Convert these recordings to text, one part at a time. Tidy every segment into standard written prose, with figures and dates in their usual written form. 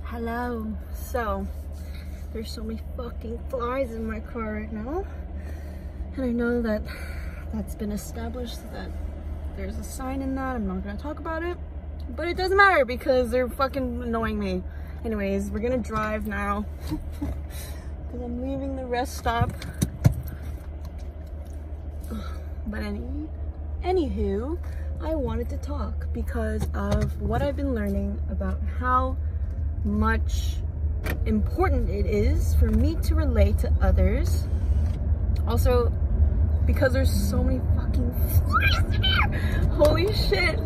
Hello. So there's so many fucking flies in my car right now, and I know that that's been established, that there's a sign in that. I'm not gonna talk about it, but it doesn't matter because they're fucking annoying me. Anyways, we're gonna drive now because I'm leaving the rest stop. But anywho, I wanted to talk because of what I've been learning about how much important it is for me to relate to others. Also, because there's so many fucking flies in here. Holy shit.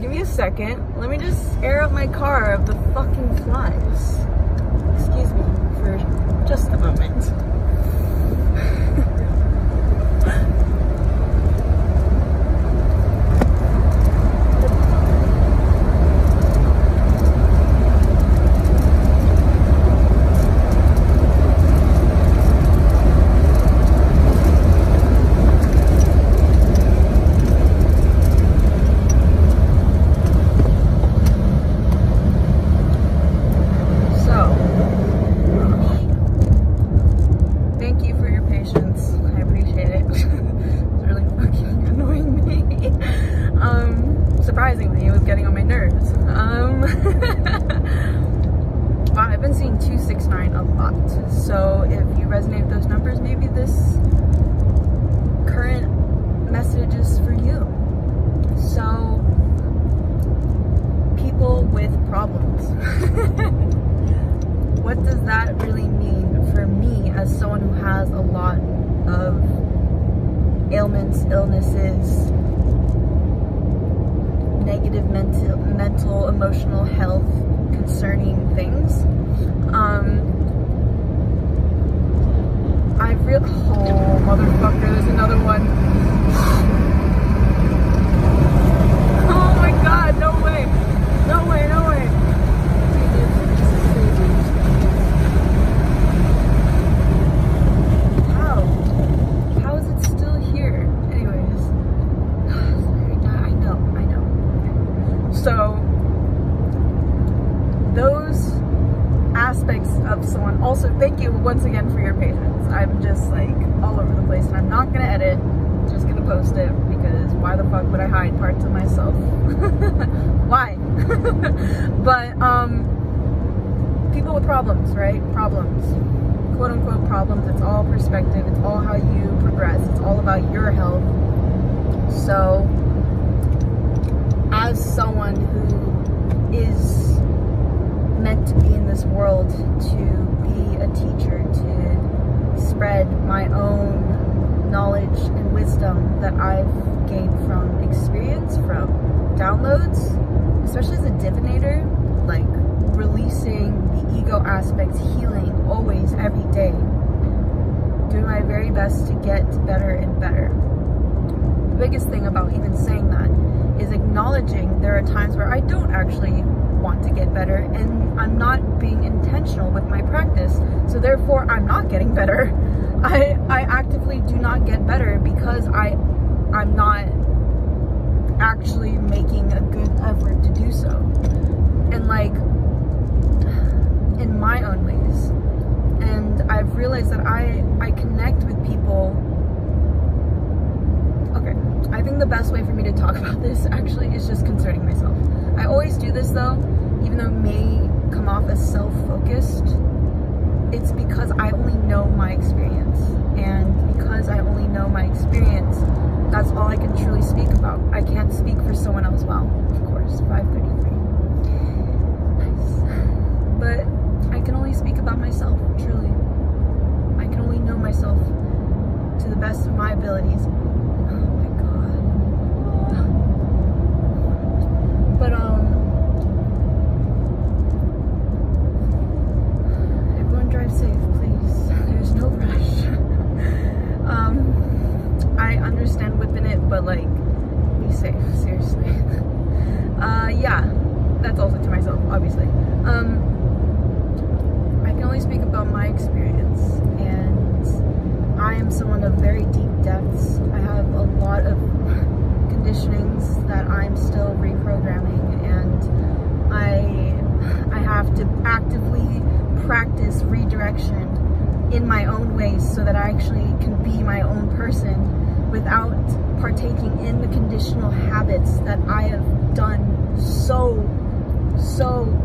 Give me a second. Let me just air up my car of the fucking flies. Excuse me for just a moment. Surprisingly, it was getting on my nerves. I've been seeing 269 a lot, so if you resonate with those numbers, maybe this current message is for you. So, people with problems. What does that really mean for me as someone who has a lot of ailments, illnesses, negative mental, emotional health concerning things? Oh, motherfucker, there's another one. Oh my god, no way. No way, no way. How is it still here? Anyways. I know. So, those aspects of someone. Also, thank you once again for your patience. I'm just like all over the place, and I'm not gonna edit. I'm just gonna post it because why the fuck would I hide parts of myself? Why? But people with problems, right? Problems, quote unquote problems. It's all perspective. It's all how you progress. It's all about your health. So, as someone who is meant to be in this world to be a teacher, to spread my own knowledge and wisdom that I've gained from experience, from downloads, especially as a divinator, like releasing the ego aspects, healing always, every day, doing my very best to get better and better. The biggest thing about even saying that is acknowledging there are times where I don't actually want to get better, and I'm not being intentional with my practice, so therefore I'm not getting better. I actively do not get better because I'm not actually making a good effort to do so, and like in my own ways. And I've realized that I connect with people. Okay, I think the best way for me to talk about this actually is just concerning myself. I always do this though, even though it may come off as self-focused. It's because I only know my experience, and because I only know my experience, that's all I can truly speak about. I can't speak for someone else. Well, of course, 533. Nice. But I can only speak about myself, truly. I can only know myself to the best of my abilities. Oh my god. But everyone drive safe, please. There's no rush. I understand whipping it, but like, be safe, seriously. Yeah, that's also to myself, obviously. I can only speak about my experience, and I am someone of very deep depths. I have a lot of conditionings that I'm still have to actively practice redirection in my own ways so that I actually can be my own person without partaking in the conditional habits that I have done so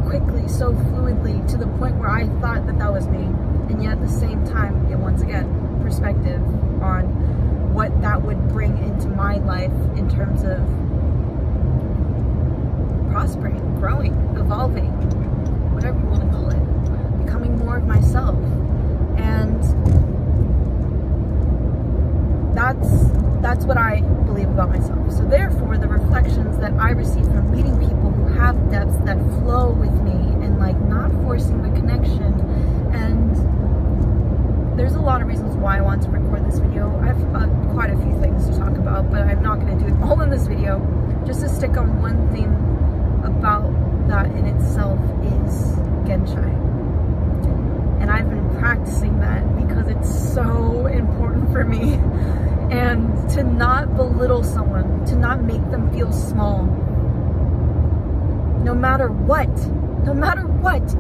quickly, so fluidly, to the point where I thought that that was me. And yet at the same time, once again, perspective on what that would bring into my life in terms of prospering, growing, evolving, whatever you want to call it, becoming more of myself. And that's what I believe about myself. So therefore, the reflections that I receive from meeting people who have depths that flow with me and like not forcing the connection. And there's a lot of reasons why I want to record this video. I have quite a few things to talk about, but I'm not going to do it all in this video. Just to stick on one theme about that in itself is Genshai. And I've been practicing that because it's so important for me. And to not belittle someone, to not make them feel small, no matter what,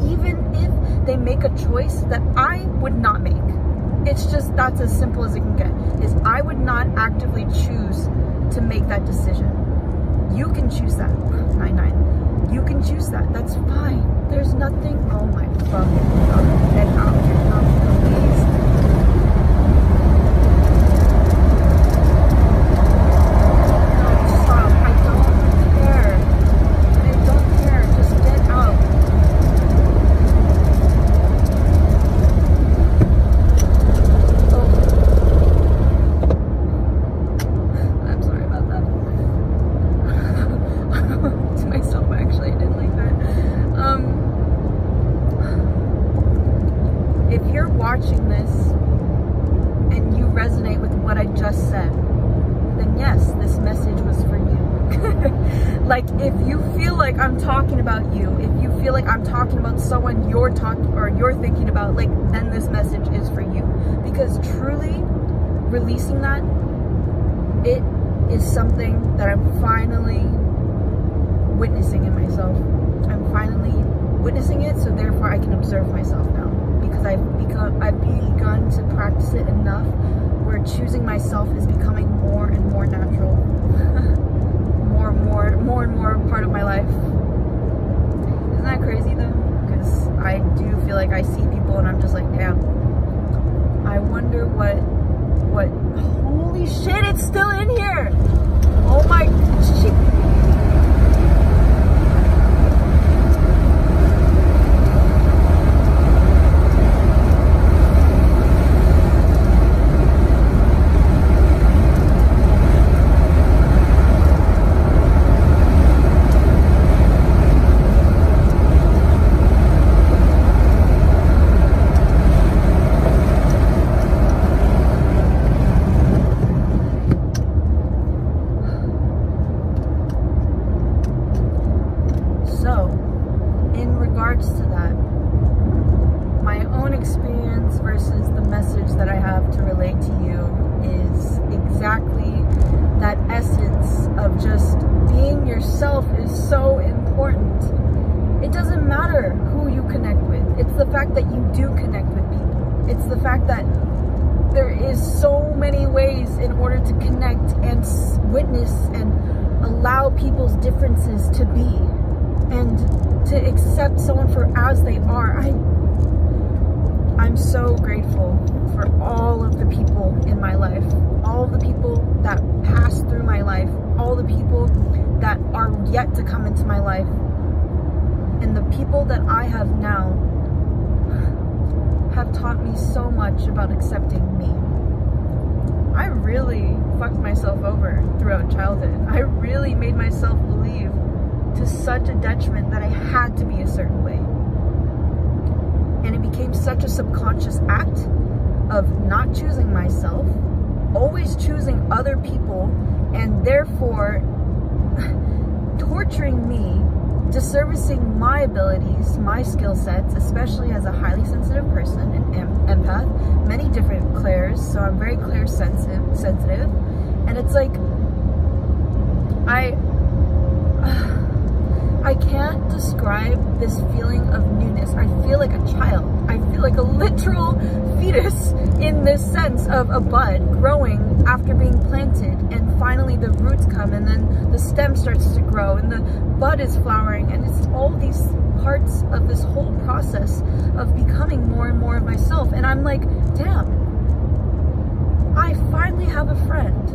even if they make a choice that I would not make. It's just, that's as simple as it can get, is I would not actively choose to make that decision. You can choose that, 99. You can choose that, that's fine. There's nothing, oh my fucking God, get out here, please. Watching this and you resonate with what I just said, then yes, this message was for you. Like, if you feel like I'm talking about you, if you feel like I'm talking about someone you're thinking about, like, then this message is for you. Because truly releasing that, it is something that I'm finally witnessing in myself. I'm finally witnessing it, so therefore I can observe myself now. Because I've begun to practice it enough where choosing myself is becoming more and more natural. more and more part of my life. Isn't that crazy though? Because I do feel like I see people and I'm just like, damn, I wonder what, holy shit, it's still in here! Oh my shit. To that, my own experience versus the message that I have to relate to you is exactly that essence of just being yourself is so important. It doesn't matter who you connect with. It's the fact that you do connect with people. It's the fact that there is so many ways in order to connect and witness and allow people's differences to be. And to accept someone for as they are. I'm so grateful for all of the people in my life, all of the people that passed through my life, all the people that are yet to come into my life, and the people that I have now have taught me so much about accepting me. I really fucked myself over throughout childhood. I really made myself believe to such a detriment that I had to be a certain way. And it became such a subconscious act of not choosing myself, always choosing other people, and therefore torturing me, disservicing my abilities, my skill sets, especially as a highly sensitive person, an empath, many different clairs, so I'm very clair sensitive, and it's like, I I can't describe this feeling of newness. I feel like a child. I feel like a literal fetus in this sense of a bud growing after being planted, and finally the roots come, and then the stem starts to grow, and the bud is flowering, and it's all these parts of this whole process of becoming more and more of myself. And I'm like, damn, I finally have a friend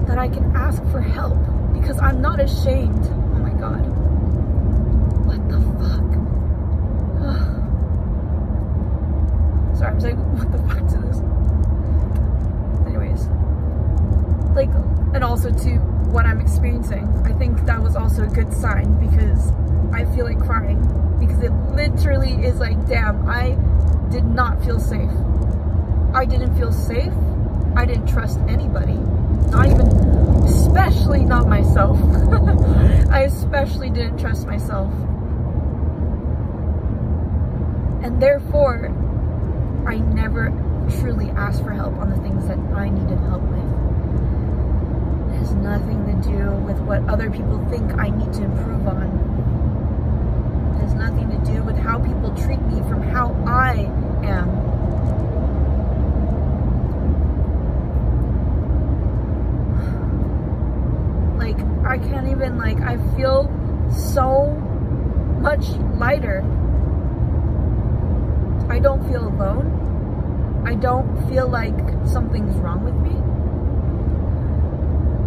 that I can ask for help because I'm not ashamed. Oh my God. What the fuck? Sorry, I'm saying what the fuck to this. Anyways, like, and also to what I'm experiencing, I think that was also a good sign, because I feel like crying, because it literally is like, damn, I did not feel safe. I didn't feel safe. I didn't trust anybody, not even, especially not myself. I especially didn't trust myself. And therefore, I never truly asked for help on the things that I needed help with. It has nothing to do with what other people think I need to improve on. It has nothing to do with how people treat me from how I am. Like, I can't even, like, I feel so much lighter. I don't feel alone. I don't feel like something's wrong with me.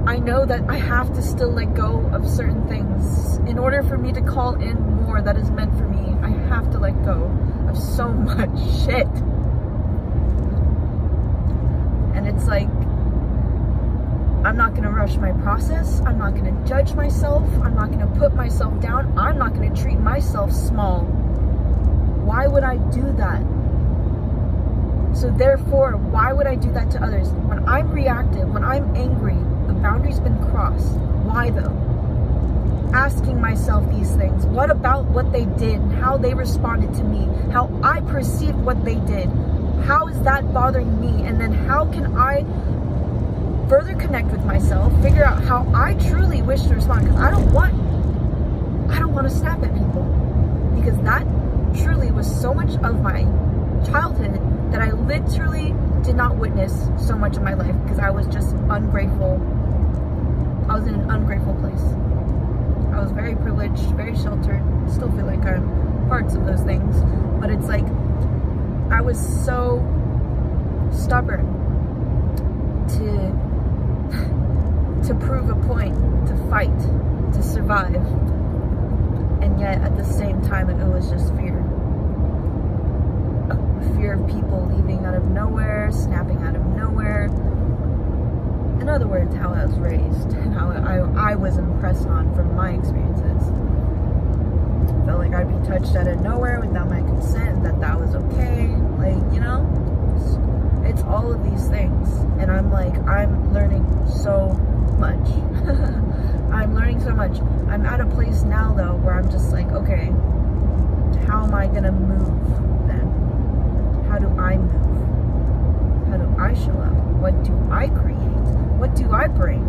I know that I have to still let go of certain things. In order for me to call in more that is meant for me, I have to let go of so much shit. And it's like, I'm not gonna rush my process. I'm not gonna judge myself. I'm not gonna put myself down. I'm not gonna treat myself small. Why would I do that? So therefore, why would I do that to others? When I'm reactive, when I'm angry, the boundary's been crossed. Why though? Asking myself these things. What about what they did and how they responded to me? How I perceived what they did? How is that bothering me? And then how can I further connect with myself, figure out how I truly wish to respond? Because I don't want to snap at people, because that truly was so much of my childhood that I literally did not witness so much of my life, because I was just ungrateful. I was in an ungrateful place. I was very privileged, very sheltered. Still feel like I'm parts of those things, but it's like I was so stubborn to prove a point, to fight, to survive. And yet at the same time, it was just fear. Fear of people leaving out of nowhere, snapping out of nowhere. In other words, how I was raised and how I was impressed on from my experiences. Felt like I'd be touched out of nowhere without my consent, that was okay. Like, you know, it's all of these things. And I'm like, I'm learning so much. I'm learning so much. I'm at a place now though where I'm just like, okay, how am I gonna move then? How do I move? How do I show up? What do I create? What do I bring?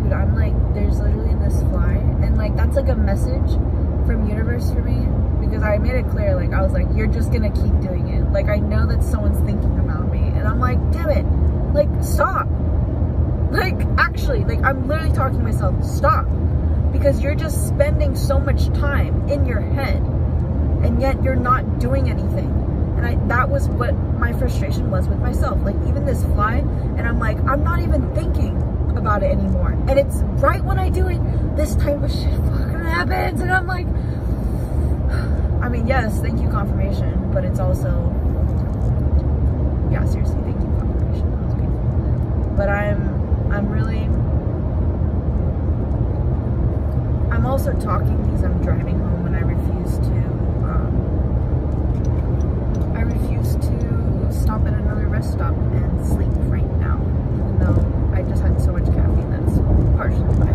Dude, I'm like, there's literally this fly, and like that's like a message from universe for me, because I made it clear, like I was like, you're just gonna keep doing it. Like I know that someone's thinking about me, and I'm like, damn it, like stop. Like actually, like I'm literally talking to myself, stop, because you're just spending so much time in your head, and yet you're not doing anything. And that was what my frustration was with myself. Like even this fly, and I'm like, I'm not even thinking about it anymore. And it's right when I do it, this type of shit fucking happens, and I'm like, I mean, yes, thank you confirmation, but it's also, yeah, seriously, thank you confirmation. That was beautiful. But I'm really, I'm also talking because I'm driving home, and I refuse to stop at another rest stop and sleep right now, even though I just had so much caffeine. That's partially why.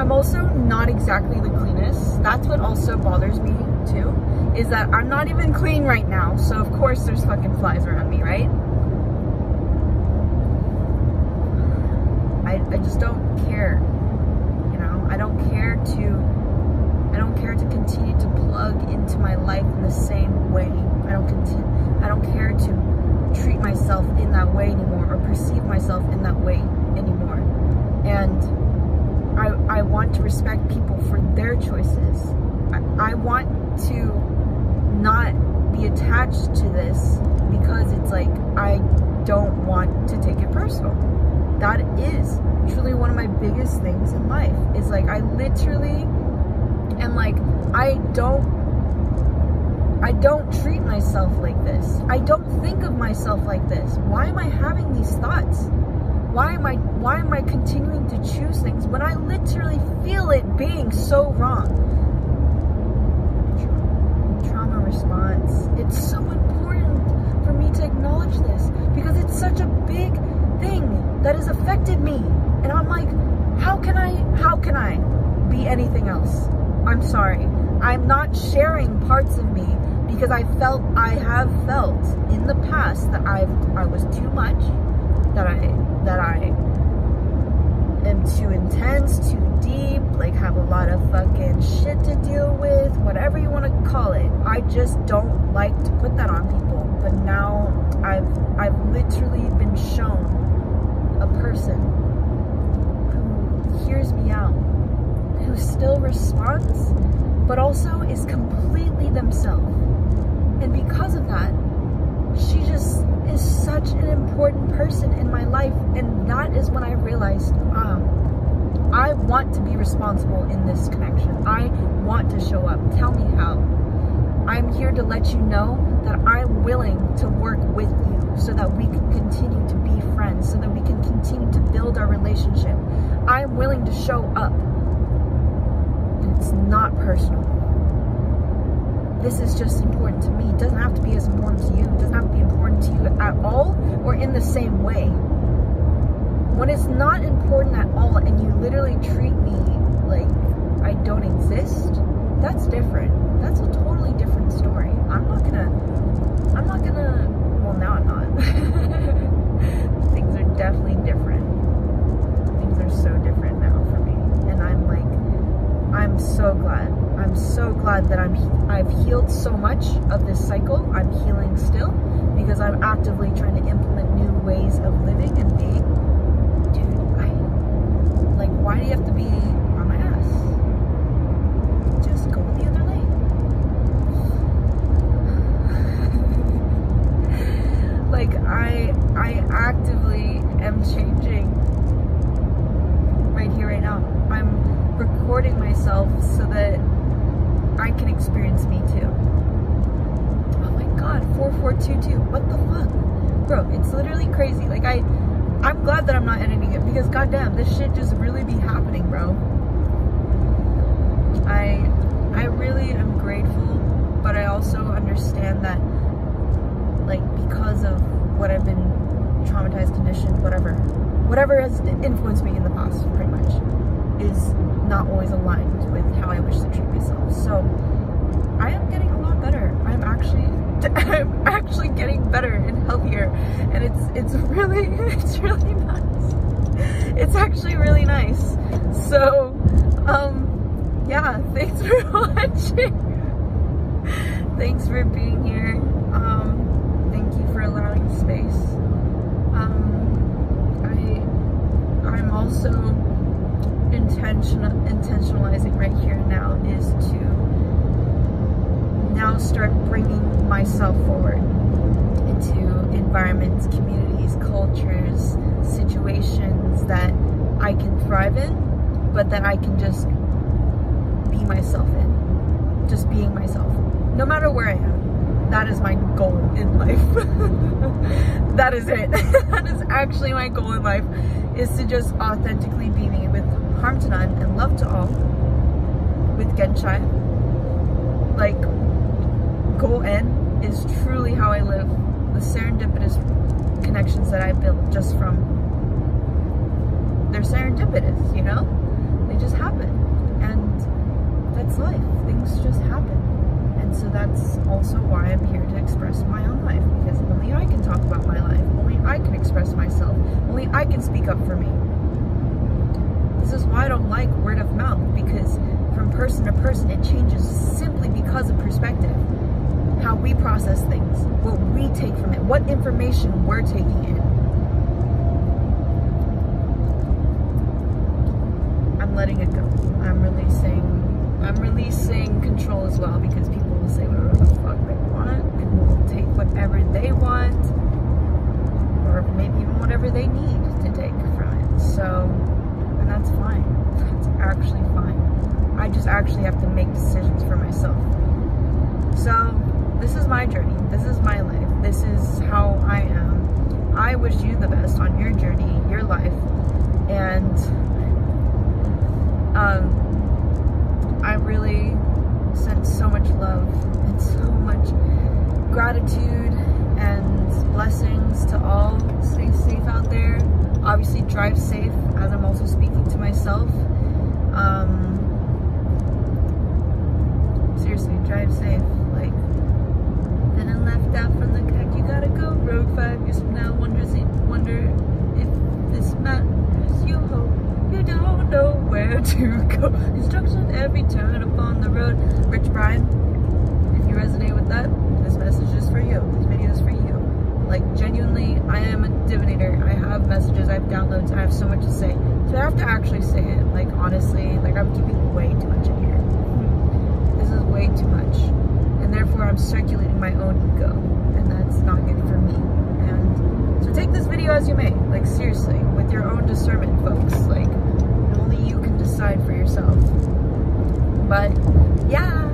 I'm also not exactly the cleanest. That's what also bothers me too, is that I'm not even clean right now, so of course there's fucking flies around me, right? same way. I don't care to treat myself in that way anymore, or perceive myself in that way anymore. And I want to respect people for their choices. I want to not be attached to this because it's like, I don't want to take it personal. That is truly one of my biggest things in life, is like, I literally am like, I don't treat myself like this. I don't think of myself like this. Why am I having these thoughts? Why am I continuing to choose things when I literally feel it being so wrong? Trauma response. It's so important for me to acknowledge this, because it's such a big thing that has affected me. And I'm like, how can I be anything else? I'm sorry. I'm not sharing parts of me because I have felt in the past that I was too much, that I am too intense, too deep, like have a lot of fucking shit to deal with, whatever you want to call it. I just don't like to put that on people. But now I've literally been shown a person who hears me out, who still responds, but also is completely themselves. And because of that, she just is such an important person in my life. And that is when I realized, I want to be responsible in this connection. I want to show up. Tell me how. I'm here to let you know that I'm willing to work with you so that we can continue to be friends, so that we can continue to build our relationship. I'm willing to show up. And it's not personal. This is just important to me. It doesn't have to be as important to you. It doesn't have to be important to you at all, or in the same way. When it's not important at all and you literally treat me like I don't exist, that's different. That's a totally different story. I'm not gonna, well, now I'm not. Things are definitely different. Things are so different now for me. And I'm like, I'm so glad. I'm so glad that I've healed so much of this cycle. I'm healing still because I'm actively trying to implement new ways of living and being. Dude, like, why do you have to be on my ass? Just go the other lane. Like, I actively am changing right here, right now. I'm recording myself so that I can experience me too. Oh my god, 4422. What the fuck? Bro, it's literally crazy. Like, I'm glad that I'm not editing it, because goddamn, this shit just really be happening, bro. I really am grateful, but I also understand that, like, because of what I've been traumatized, conditioned, whatever has influenced me in the past, pretty much, is not always aligned with how I wish to treat myself. So I am getting a lot better. I'm actually getting better and healthier, and it's really nice. It's actually really nice. So yeah, thanks for watching. Thanks for being here. Thank you for allowing space. I'm also intentionalizing right here now is to now start bringing myself forward into environments, communities, cultures, situations that I can thrive in, but that I can just be myself in. Just being myself, no matter where I am. That is my goal in life. That is it. That is actually my goal in life, is to just authentically be me, with harm to none and love to all, with Genshai. Like, goal N is truly how I live. The serendipitous connections that I built just from, they're serendipitous, you know? They just happen. And that's life. Things just happen. And so that's also why I'm here to express my own life, because only I can talk about my life. Only I can express myself. Only I can speak up for me. This is why I don't like word of mouth, because from person to person it changes simply because of perspective. how we process things, what we take from it, what information we're taking in. I'm letting it go. I'm releasing control as well, because people will say whatever the fuck they want. People will take whatever they want, or maybe even whatever they need to take from it. So, and that's fine. That's actually fine. I just actually have to make decisions for myself. So, this is my journey. This is my life. This is how I am. I wish you the best on your journey, your life, and I really send so much love and so much gratitude and blessings to all. Stay safe out there. Obviously, drive safe, as I'm also speaking to myself. Seriously, drive safe. Like, feeling left out from the pack, you gotta go. Road 5 years from now, wonder if this matters. You hope you don't know where to go. Instruction every turn upon the road. Rich Brian, if you resonate with that, this message is for you. This video is for you. Like, genuinely, I am a divinator. I have messages, I have downloads, I have so much to say. So I have to actually say it. Like, honestly, like, I'm keeping way too much in here. This is way too much. And therefore, I'm circulating my own ego. And that's not good for me. And so take this video as you may. Like, seriously, with your own discernment, folks. Like, only you can decide for yourself. But, yeah.